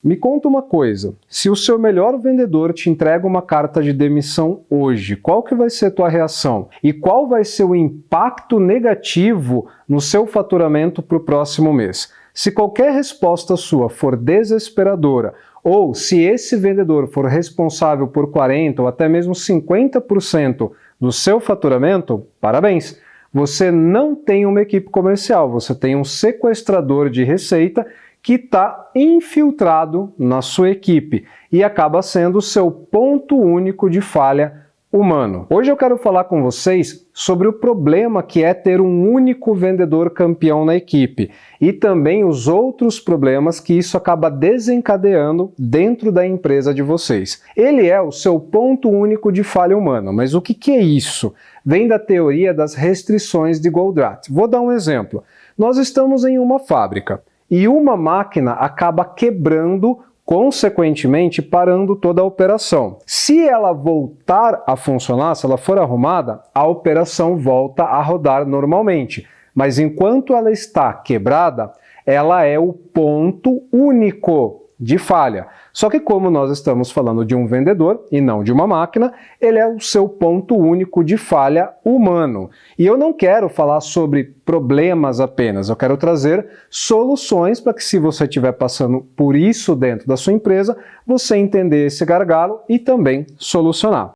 Me conta uma coisa, se o seu melhor vendedor te entrega uma carta de demissão hoje, qual que vai ser a tua reação? E qual vai ser o impacto negativo no seu faturamento para o próximo mês? Se qualquer resposta sua for desesperadora, ou se esse vendedor for responsável por 40% ou até mesmo 50% do seu faturamento, parabéns! Você não tem uma equipe comercial, você tem um sequestrador de receita que está infiltrado na sua equipe e acaba sendo o seu ponto único de falha humano. Hoje eu quero falar com vocês sobre o problema que é ter um único vendedor campeão na equipe e também os outros problemas que isso acaba desencadeando dentro da empresa de vocês. Ele é o seu ponto único de falha humana, mas o que é isso? Vem da teoria das restrições de Goldratt. Vou dar um exemplo. Nós estamos em uma fábrica e uma máquina acaba quebrando, consequentemente parando toda a operação. Se ela voltar a funcionar, se ela for arrumada, a operação volta a rodar normalmente. Mas enquanto ela está quebrada, ela é o ponto único de falha. Só que como nós estamos falando de um vendedor e não de uma máquina, ele é o seu ponto único de falha humano. E eu não quero falar sobre problemas apenas, eu quero trazer soluções para que, se você estiver passando por isso dentro da sua empresa, você entender esse gargalo e também solucionar.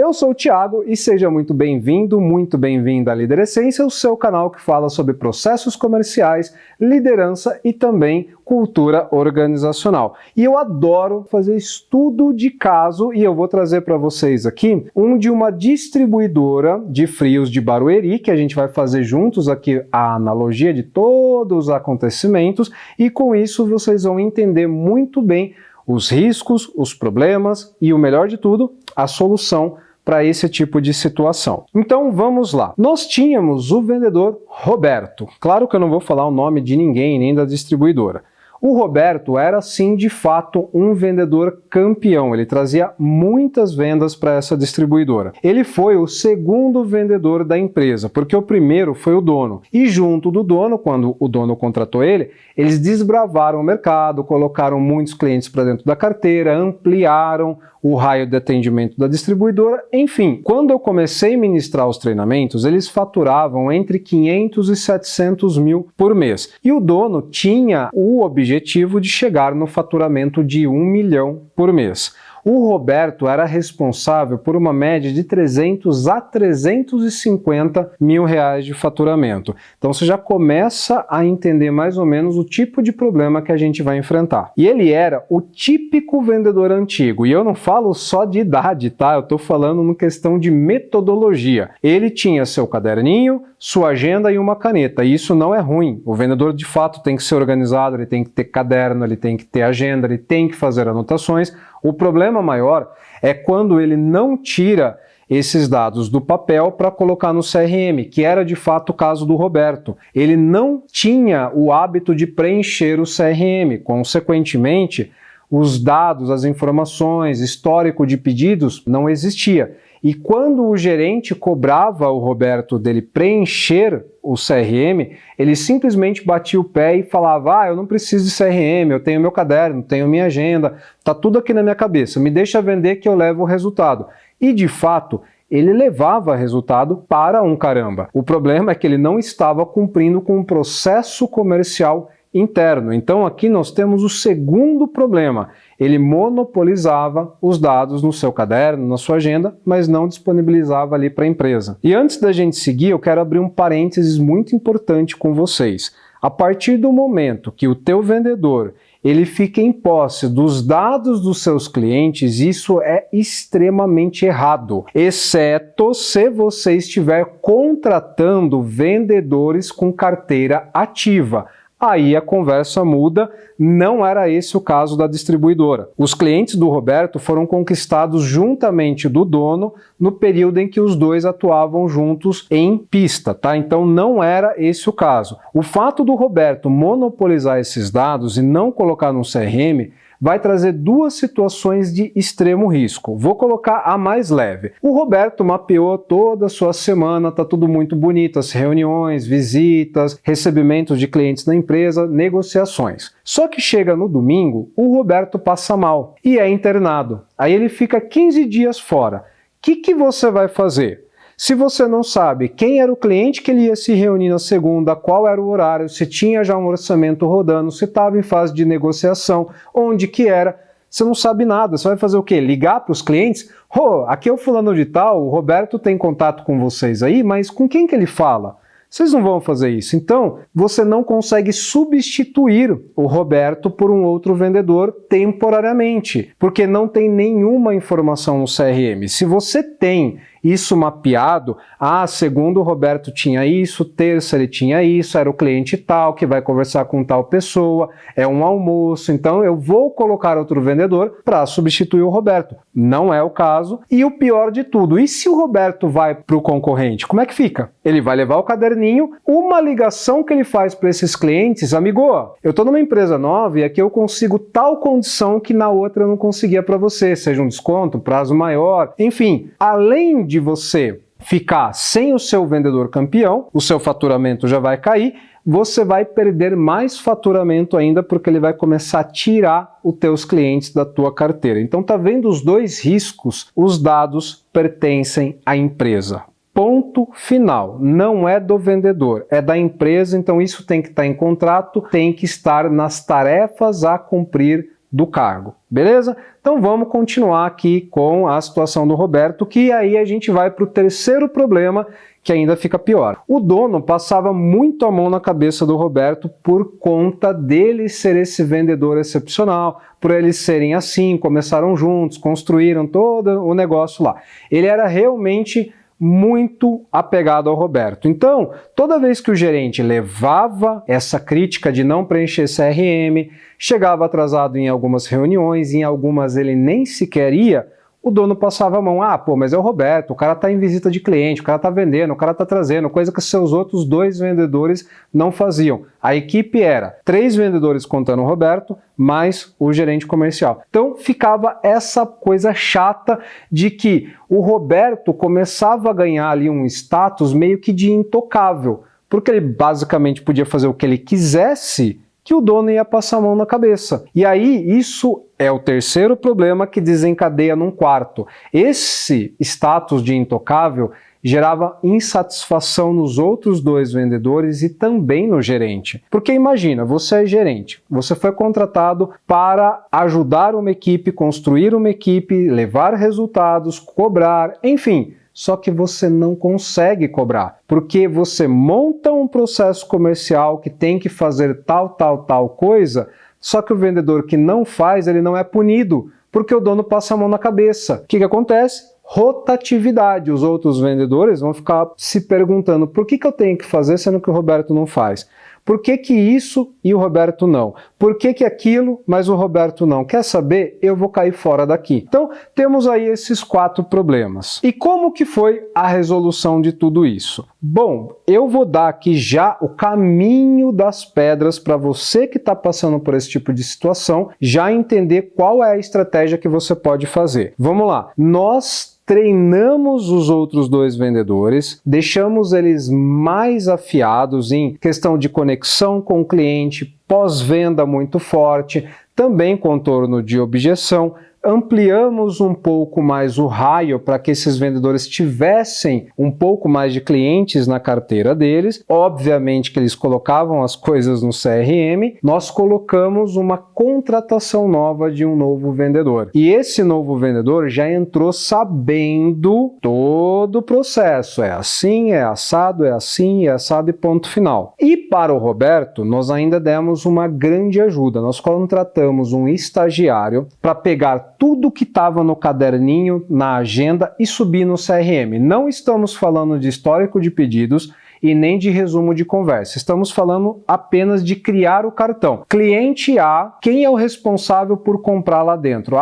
Eu sou o Thiago e seja muito bem-vindo, muito bem-vinda à Líder Essência, o seu canal que fala sobre processos comerciais, liderança e também cultura organizacional. E eu adoro fazer estudo de caso e eu vou trazer para vocês aqui um de uma distribuidora de frios de Barueri, que a gente vai fazer juntos aqui a analogia de todos os acontecimentos e com isso vocês vão entender muito bem os riscos, os problemas e, o melhor de tudo, a solução para esse tipo de situação. Então vamos lá. Nós tínhamos o vendedor Roberto. Claro que eu não vou falar o nome de ninguém, nem da distribuidora. O Roberto era, sim, de fato, um vendedor campeão. Ele trazia muitas vendas para essa distribuidora. Ele foi o segundo vendedor da empresa, porque o primeiro foi o dono. E junto do dono, quando o dono contratou ele, eles desbravaram o mercado, colocaram muitos clientes para dentro da carteira, ampliaram o raio de atendimento da distribuidora, enfim. Quando eu comecei a ministrar os treinamentos, eles faturavam entre 500 e 700 mil por mês. E o dono tinha o objetivo de chegar no faturamento de 1 milhão por mês. O Roberto era responsável por uma média de 300 a 350 mil reais de faturamento. Então você já começa a entender mais ou menos o tipo de problema que a gente vai enfrentar. E ele era o típico vendedor antigo. E eu não falo só de idade, tá? Eu estou falando na questão de metodologia. Ele tinha seu caderninho, sua agenda e uma caneta. E isso não é ruim. O vendedor de fato tem que ser organizado, ele tem que ter caderno, ele tem que ter agenda, ele tem que fazer anotações. O problema maior é quando ele não tira esses dados do papel para colocar no CRM, que era de fato o caso do Roberto. Ele não tinha o hábito de preencher o CRM, consequentemente, os dados, as informações, histórico de pedidos não existia. E quando o gerente cobrava o Roberto dele preencher o CRM, ele simplesmente batia o pé e falava: eu não preciso de CRM, eu tenho meu caderno, tenho minha agenda, tá tudo aqui na minha cabeça, me deixa vender que eu levo o resultado. E de fato, ele levava resultado para um caramba. O problema é que ele não estava cumprindo com um processo comercial interno. Então aqui nós temos o segundo problema. Ele monopolizava os dados no seu caderno, na sua agenda, mas não disponibilizava ali para a empresa. E antes da gente seguir, eu quero abrir um parênteses muito importante com vocês. A partir do momento que o teu vendedor ele fica em posse dos dados dos seus clientes, isso é extremamente errado, exceto se você estiver contratando vendedores com carteira ativa. Aí a conversa muda, não era esse o caso da distribuidora. Os clientes do Roberto foram conquistados juntamente do dono no período em que os dois atuavam juntos em pista, tá? Então não era esse o caso. O fato do Roberto monopolizar esses dados e não colocar no CRM vai trazer duas situações de extremo risco. Vou colocar a mais leve. O Roberto mapeou toda a sua semana, tá tudo muito bonito, as reuniões, visitas, recebimentos de clientes na empresa, negociações. Só que chega no domingo, o Roberto passa mal e é internado. Aí ele fica 15 dias fora. O que você vai fazer? Se você não sabe quem era o cliente que ele ia se reunir na segunda, qual era o horário, se tinha já um orçamento rodando, se estava em fase de negociação, onde que era, você não sabe nada. Você vai fazer o quê? Ligar para os clientes? Aqui é o fulano de tal, o Roberto tem contato com vocês aí, mas com quem que ele fala? Vocês não vão fazer isso. Então, você não consegue substituir o Roberto por um outro vendedor temporariamente, porque não tem nenhuma informação no CRM. Se você tem isso mapeado, segundo o Roberto tinha isso, terça ele tinha isso, era o cliente tal que vai conversar com tal pessoa, é um almoço, então eu vou colocar outro vendedor para substituir o Roberto. Não é o caso. E o pior de tudo, e se o Roberto vai para o concorrente, como é que fica? Ele vai levar o caderninho, uma ligação que ele faz para esses clientes, amigo, eu estou numa empresa nova e aqui eu consigo tal condição que na outra eu não conseguia para você, seja um desconto, prazo maior, enfim, além de você ficar sem o seu vendedor campeão, o seu faturamento já vai cair, você vai perder mais faturamento ainda porque ele vai começar a tirar os teus clientes da tua carteira. Então tá vendo os dois riscos? Os dados pertencem à empresa. Ponto final. Não é do vendedor, é da empresa, então isso tem que estar em contrato, tem que estar nas tarefas a cumprir do cargo, beleza? Então vamos continuar aqui com a situação do Roberto, que aí a gente vai para o terceiro problema, que ainda fica pior. O dono passava muito a mão na cabeça do Roberto por conta dele ser esse vendedor excepcional, por eles serem assim, começaram juntos, construíram todo o negócio lá. Ele era realmente muito apegado ao Roberto. Então, toda vez que o gerente levava essa crítica de não preencher CRM, chegava atrasado em algumas reuniões, em algumas ele nem sequer ia, o dono passava a mão, mas é o Roberto, o cara está em visita de cliente, o cara está vendendo, o cara está trazendo, coisa que seus outros dois vendedores não faziam. A equipe era 3 vendedores contando o Roberto, mais o gerente comercial. Então ficava essa coisa chata de que o Roberto começava a ganhar ali um status meio que de intocável, porque ele basicamente podia fazer o que ele quisesse, que o dono ia passar a mão na cabeça. E aí isso é o terceiro problema que desencadeia num quarto. Esse status de intocável gerava insatisfação nos outros 2 vendedores e também no gerente. Porque imagina, você é gerente, você foi contratado para ajudar uma equipe, construir uma equipe, levar resultados, cobrar, enfim. Só que você não consegue cobrar, porque você monta um processo comercial que tem que fazer tal coisa, só que o vendedor que não faz, ele não é punido, porque o dono passa a mão na cabeça. O que acontece? Rotatividade. Os outros vendedores vão ficar se perguntando por que eu tenho que fazer sendo que o Roberto não faz? Por que isso e o Roberto não? Por que aquilo, mas o Roberto não? Quer saber? Eu vou cair fora daqui. Então, temos aí esses 4 problemas. E como que foi a resolução de tudo isso? Bom, eu vou dar aqui já o caminho das pedras para você que está passando por esse tipo de situação, já entender qual é a estratégia que você pode fazer. Vamos lá. Nós treinamos os outros 2 vendedores, deixamos eles mais afiados em questão de conexão com o cliente, pós-venda muito forte, também contorno de objeção, ampliamos um pouco mais o raio para que esses vendedores tivessem um pouco mais de clientes na carteira deles. Obviamente que eles colocavam as coisas no CRM, nós colocamos uma contratação nova de um novo vendedor. E esse novo vendedor já entrou sabendo todo o processo. É assim, é assado, é assim, é assado e ponto final. E para o Roberto, nós ainda demos uma grande ajuda. Nós contratamos um estagiário para pegar tudo que estava no caderninho, na agenda e subir no CRM. Não estamos falando de histórico de pedidos e nem de resumo de conversa. Estamos falando apenas de criar o cartão. Cliente A, quem é o responsável por comprar lá dentro?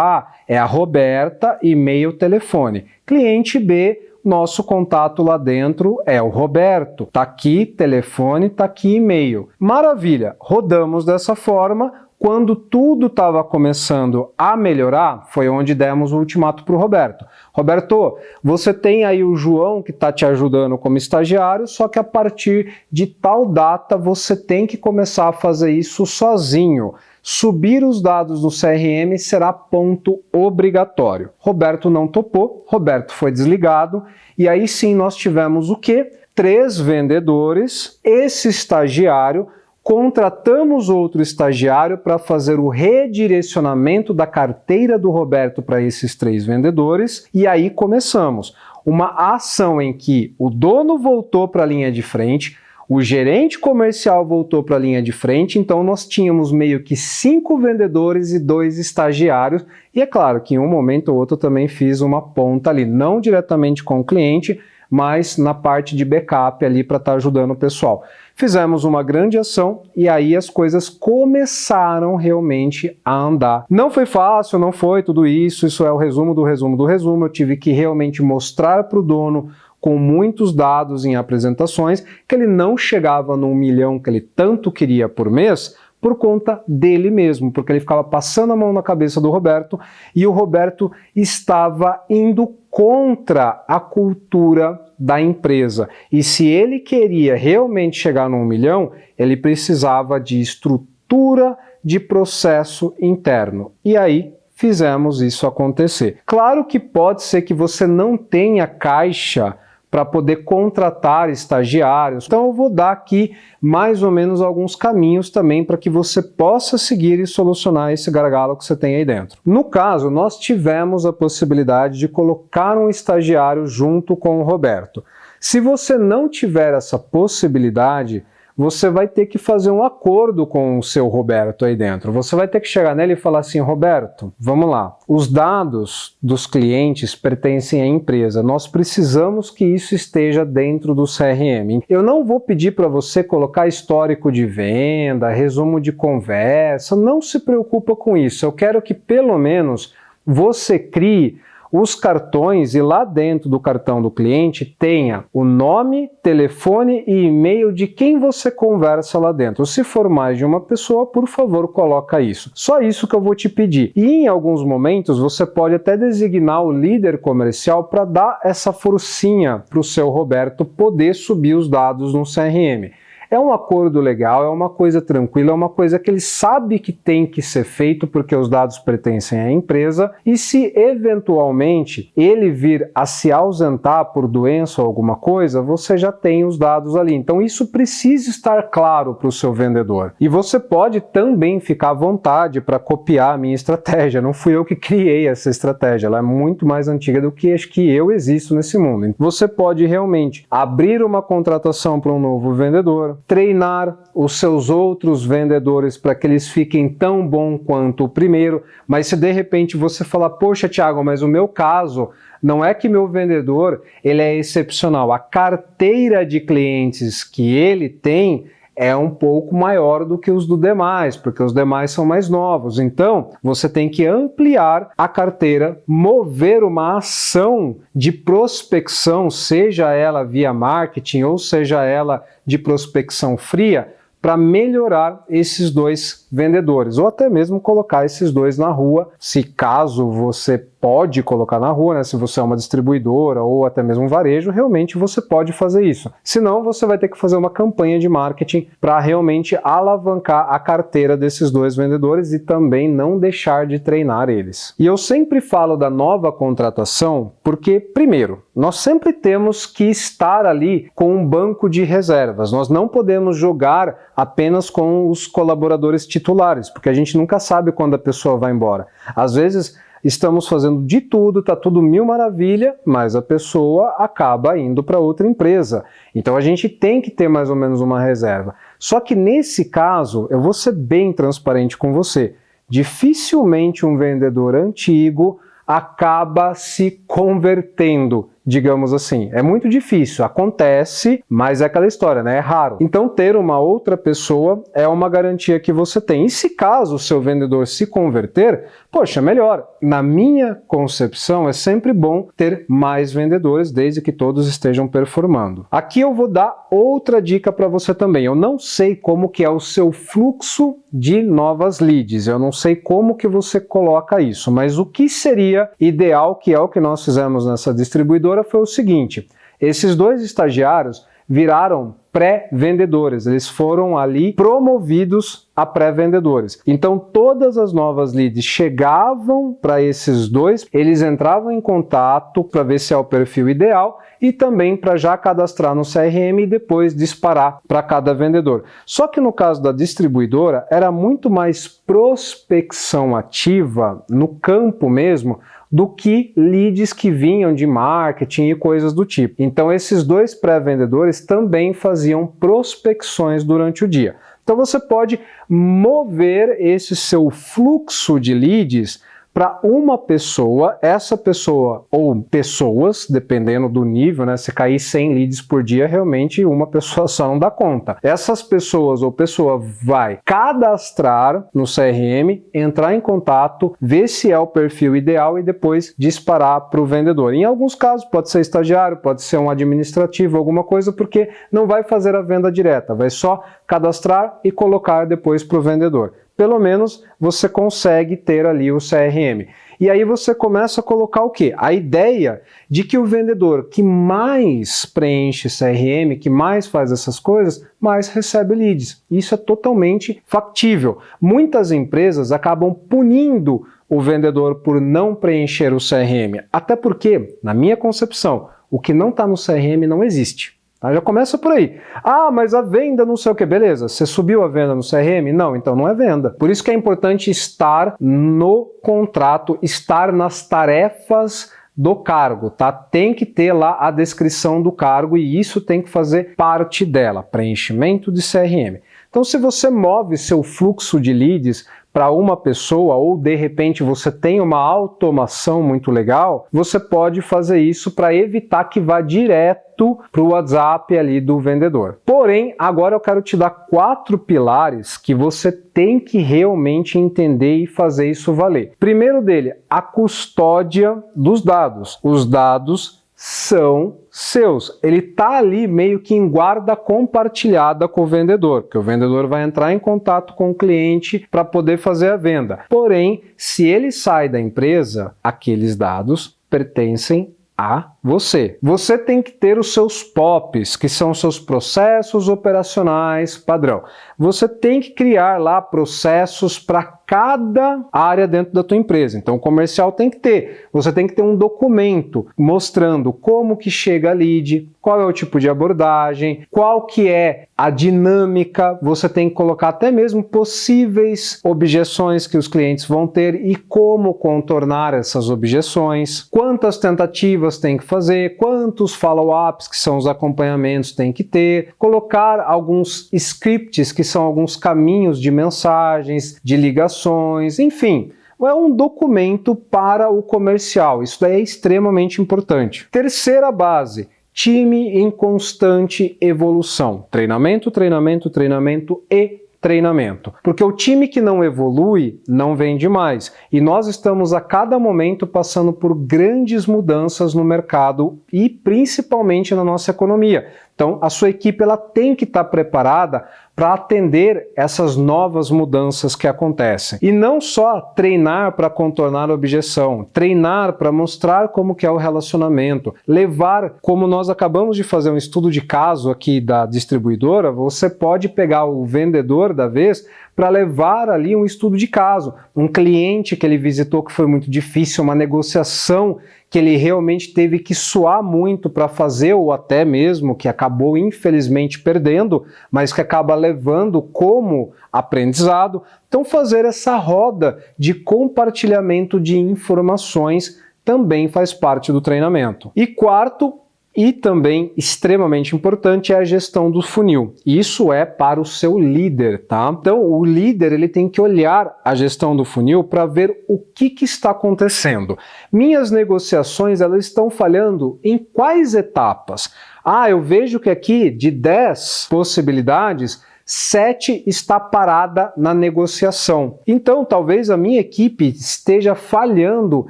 É a Roberta, e-mail, telefone. Cliente B, nosso contato lá dentro é o Roberto. Tá aqui telefone, tá aqui e-mail. Maravilha, rodamos dessa forma. Quando tudo estava começando a melhorar, foi onde demos o ultimato para o Roberto. Roberto, você tem aí o João que está te ajudando como estagiário, só que a partir de tal data você tem que começar a fazer isso sozinho. Subir os dados no CRM será ponto obrigatório. Roberto não topou, Roberto foi desligado, e aí sim nós tivemos o quê? 3 vendedores, esse estagiário, contratamos outro estagiário para fazer o redirecionamento da carteira do Roberto para esses 3 vendedores, e aí começamos. Uma ação em que o dono voltou para a linha de frente, o gerente comercial voltou para a linha de frente, então nós tínhamos meio que 5 vendedores e 2 estagiários, e é claro que em um momento ou outro eu também fiz uma ponta ali, não diretamente com o cliente, mas na parte de backup ali para estar ajudando o pessoal. Fizemos uma grande ação e aí as coisas começaram realmente a andar. Não foi fácil, não foi tudo isso, isso é o resumo do resumo do resumo, eu tive que realmente mostrar para o dono com muitos dados em apresentações que ele não chegava no 1 milhão que ele tanto queria por mês, por conta dele mesmo, porque ele ficava passando a mão na cabeça do Roberto e o Roberto estava indo contra a cultura da empresa. E se ele queria realmente chegar no 1 milhão, ele precisava de estrutura de processo interno. E aí fizemos isso acontecer. Claro que pode ser que você não tenha caixa para poder contratar estagiários. Então eu vou dar aqui mais ou menos alguns caminhos também para que você possa seguir e solucionar esse gargalo que você tem aí dentro. No caso, nós tivemos a possibilidade de colocar um estagiário junto com o Roberto. Se você não tiver essa possibilidade, você vai ter que fazer um acordo com o seu Roberto aí dentro. Você vai ter que chegar nele e falar assim, Roberto, vamos lá, os dados dos clientes pertencem à empresa, nós precisamos que isso esteja dentro do CRM. Eu não vou pedir para você colocar histórico de venda, resumo de conversa, não se preocupa com isso. Eu quero que pelo menos você crie os cartões e lá dentro do cartão do cliente tenha o nome, telefone e e-mail de quem você conversa lá dentro. Se for mais de uma pessoa, por favor, coloca isso. Só isso que eu vou te pedir. E em alguns momentos você pode até designar o líder comercial para dar essa forcinha para o seu Roberto poder subir os dados no CRM. É um acordo legal, é uma coisa tranquila, é uma coisa que ele sabe que tem que ser feito porque os dados pertencem à empresa e se eventualmente ele vir a se ausentar por doença ou alguma coisa, você já tem os dados ali. Então isso precisa estar claro para o seu vendedor. E você pode também ficar à vontade para copiar a minha estratégia. Não fui eu que criei essa estratégia, ela é muito mais antiga do que acho que eu existo nesse mundo. Você pode realmente abrir uma contratação para um novo vendedor, treinar os seus outros vendedores para que eles fiquem tão bom quanto o primeiro, mas se de repente você falar, poxa Thiago, mas o meu caso não é que meu vendedor ele é excepcional, a carteira de clientes que ele tem é um pouco maior do que os do demais, porque os demais são mais novos. Então, você tem que ampliar a carteira, mover uma ação de prospecção, seja ela via marketing ou seja ela de prospecção fria, para melhorar esses 2 vendedores, ou até mesmo colocar esses 2 na rua, se caso você pode colocar na rua, né? Se você é uma distribuidora ou até mesmo um varejo, realmente você pode fazer isso. Senão, você vai ter que fazer uma campanha de marketing para realmente alavancar a carteira desses 2 vendedores e também não deixar de treinar eles. E eu sempre falo da nova contratação porque, primeiro, nós sempre temos que estar ali com um banco de reservas. Nós não podemos jogar apenas com os colaboradores titulares, porque a gente nunca sabe quando a pessoa vai embora. Às vezes, estamos fazendo de tudo, tá tudo mil maravilha, mas a pessoa acaba indo para outra empresa. Então a gente tem que ter mais ou menos uma reserva. Só que nesse caso, eu vou ser bem transparente com você, dificilmente um vendedor antigo acaba se convertendo, digamos assim. É muito difícil, acontece, mas é aquela história, né? É raro. Então ter uma outra pessoa é uma garantia que você tem. E se caso o seu vendedor se converter, Poxa, melhor. Na minha concepção, é sempre bom ter mais vendedores, desde que todos estejam performando. Aqui eu vou dar outra dica para você também. Eu não sei como que é o seu fluxo de novas leads, eu não sei como que você coloca isso, mas o que seria ideal, que é o que nós fizemos nessa distribuidora, foi o seguinte: esses 2 estagiários viraram pré-vendedores, eles foram ali promovidos a pré-vendedores. Então todas as novas leads chegavam para esses 2, eles entravam em contato para ver se é o perfil ideal e também para já cadastrar no CRM e depois disparar para cada vendedor. Só que no caso da distribuidora era muito mais prospecção ativa no campo mesmo, do que leads que vinham de marketing e coisas do tipo. Então esses 2 pré-vendedores também faziam prospecções durante o dia. Então você pode mover esse seu fluxo de leads para uma pessoa, essa pessoa ou pessoas, dependendo do nível, né? Se cair 100 leads por dia, realmente uma pessoa só não dá conta. Essas pessoas ou pessoa vai cadastrar no CRM, entrar em contato, ver se é o perfil ideal e depois disparar para o vendedor. Em alguns casos pode ser estagiário, pode ser um administrativo, alguma coisa, porque não vai fazer a venda direta, vai só cadastrar e colocar depois para o vendedor. Pelo menos você consegue ter ali o CRM. E aí você começa a colocar o quê? A ideia de que o vendedor que mais preenche CRM, que mais faz essas coisas, mais recebe leads. Isso é totalmente factível. Muitas empresas acabam punindo o vendedor por não preencher o CRM. Até porque, na minha concepção, o que não está no CRM não existe. Tá? Já começa por aí. Ah, mas a venda não sei o que. Beleza, você subiu a venda no CRM? Não, então não é venda. Por isso que é importante estar no contrato, estar nas tarefas do cargo, tá? Tem que ter lá a descrição do cargo e isso tem que fazer parte dela, preenchimento de CRM. Então se você move seu fluxo de leads para uma pessoa ou de repente você tem uma automação muito legal, você pode fazer isso para evitar que vá direto para o WhatsApp ali do vendedor. Porém, agora eu quero te dar 4 pilares que você tem que realmente entender e fazer isso valer. Primeiro dele, a custódia dos dados. Os dados são seus. Ele está ali meio que em guarda compartilhada com o vendedor, porque o vendedor vai entrar em contato com o cliente para poder fazer a venda. Porém, se ele sai da empresa, aqueles dados pertencem a você. Você tem que ter os seus POPs, que são os seus processos operacionais padrão. Você tem que criar lá processos para cada área dentro da tua empresa. Então o comercial tem que ter. Você tem que ter um documento mostrando como que chega a lead, qual é o tipo de abordagem, qual que é a dinâmica. Você tem que colocar até mesmo possíveis objeções que os clientes vão ter e como contornar essas objeções, quantas tentativas tem que fazer, quantos follow-ups, que são os acompanhamentos, tem que ter, colocar alguns scripts, que são alguns caminhos de mensagens, de ligações, enfim. É um documento para o comercial, isso daí é extremamente importante. Terceira base, time em constante evolução. Treinamento, treinamento, treinamento e treinamento. Porque o time que não evolui não vende mais. E nós estamos a cada momento passando por grandes mudanças no mercado e principalmente na nossa economia. Então a sua equipe ela tem que estar preparada para atender essas novas mudanças que acontecem. E não só treinar para contornar a objeção, treinar para mostrar como que é o relacionamento, levar, como nós acabamos de fazer um estudo de caso aqui da distribuidora, você pode pegar o vendedor da vez para levar ali um estudo de caso, um cliente que ele visitou que foi muito difícil, uma negociação que ele realmente teve que suar muito para fazer, ou até mesmo que acabou infelizmente perdendo, mas que acaba levando como aprendizado. Então fazer essa roda de compartilhamento de informações também faz parte do treinamento. E quarto, e também extremamente importante, é a gestão do funil. Isso é para o seu líder, tá? Então o líder ele tem que olhar a gestão do funil para ver o que está acontecendo. Minhas negociações elas estão falhando em quais etapas? Ah, eu vejo que aqui de 10 possibilidades, 7 está parada na negociação. Então, talvez a minha equipe esteja falhando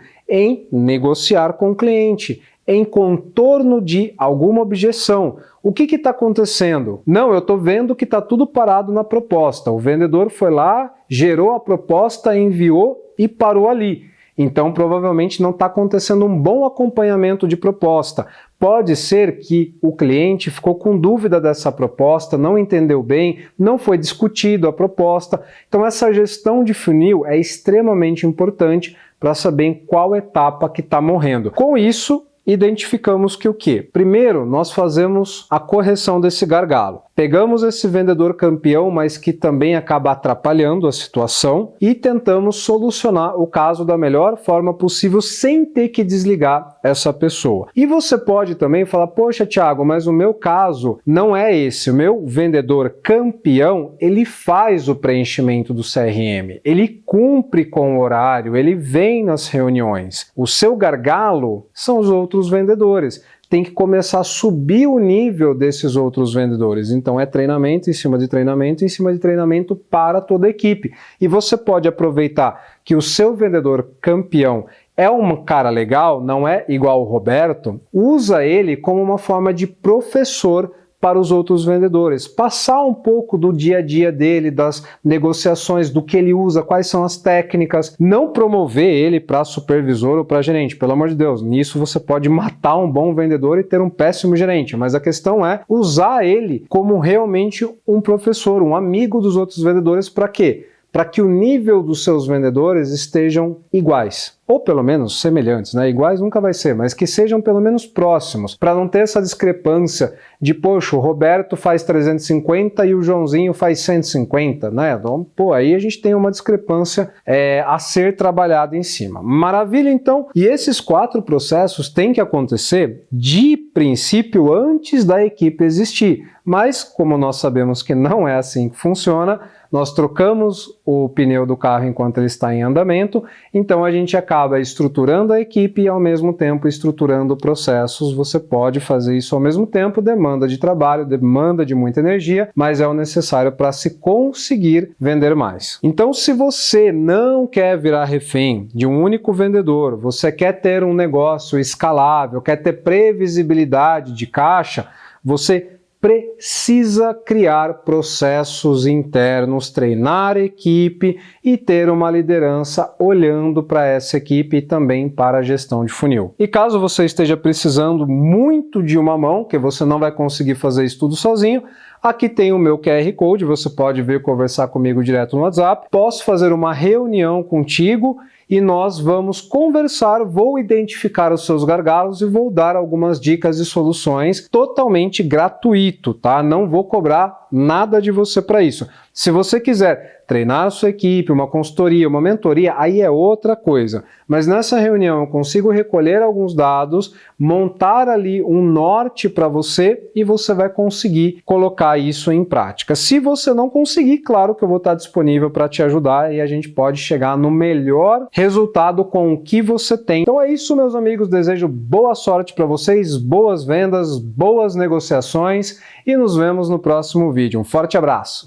em negociar com o cliente, em contorno de alguma objeção. O que está acontecendo? Não, eu estou vendo que está tudo parado na proposta. O vendedor foi lá, gerou a proposta, enviou e parou ali. Então, provavelmente não está acontecendo um bom acompanhamento de proposta. Pode ser que o cliente ficou com dúvida dessa proposta, não entendeu bem, não foi discutido a proposta. Então, essa gestão de funil é extremamente importante para saber em qual etapa que está morrendo. Com isso, identificamos que o quê? Primeiro, nós fazemos a correção desse gargalo. Pegamos esse vendedor campeão, mas que também acaba atrapalhando a situação, e tentamos solucionar o caso da melhor forma possível sem ter que desligar essa pessoa. E você pode também falar, poxa, Thiago, mas o meu caso não é esse. O meu vendedor campeão, ele faz o preenchimento do CRM, ele cumpre com o horário, ele vem nas reuniões. O seu gargalo são os outros vendedores. Tem que começar a subir o nível desses outros vendedores. Então é treinamento em cima de treinamento, em cima de treinamento para toda a equipe. E você pode aproveitar que o seu vendedor campeão é um cara legal, não é igual o Roberto, usa ele como uma forma de professor para os outros vendedores, passar um pouco do dia a dia dele, das negociações, do que ele usa, quais são as técnicas, não promover ele para supervisor ou para gerente, pelo amor de Deus, nisso você pode matar um bom vendedor e ter um péssimo gerente, mas a questão é usar ele como realmente um professor, um amigo dos outros vendedores, para quê? Para que o nível dos seus vendedores estejam iguais, ou pelo menos semelhantes, né? Iguais nunca vai ser, mas que sejam pelo menos próximos, para não ter essa discrepância de, poxa, o Roberto faz 350 e o Joãozinho faz 150, né? Então, pô, aí a gente tem uma discrepância a ser trabalhada em cima. Maravilha, então? E esses 4 processos têm que acontecer de princípio antes da equipe existir, mas como nós sabemos que não é assim que funciona, nós trocamos o pneu do carro enquanto ele está em andamento, então a gente acaba estruturando a equipe e ao mesmo tempo estruturando processos. Você pode fazer isso ao mesmo tempo, demanda de trabalho, demanda de muita energia, mas é o necessário para se conseguir vender mais. Então, se você não quer virar refém de um único vendedor, você quer ter um negócio escalável, quer ter previsibilidade de caixa, você precisa criar processos internos, treinar a equipe e ter uma liderança olhando para essa equipe e também para a gestão de funil. E caso você esteja precisando muito de uma mão, que você não vai conseguir fazer isso tudo sozinho, aqui tem o meu QR Code, você pode vir conversar comigo direto no WhatsApp, posso fazer uma reunião contigo e nós vamos conversar, vou identificar os seus gargalos e vou dar algumas dicas e soluções totalmente gratuito, tá? Não vou cobrar nada de você para isso. Se você quiser treinar a sua equipe, uma consultoria, uma mentoria, aí é outra coisa. Mas nessa reunião eu consigo recolher alguns dados, montar ali um norte para você e você vai conseguir colocar isso em prática. Se você não conseguir, claro que eu vou estar disponível para te ajudar e a gente pode chegar no melhor resultado com o que você tem. Então é isso, meus amigos. Desejo boa sorte para vocês, boas vendas, boas negociações e nos vemos no próximo vídeo. Um forte abraço!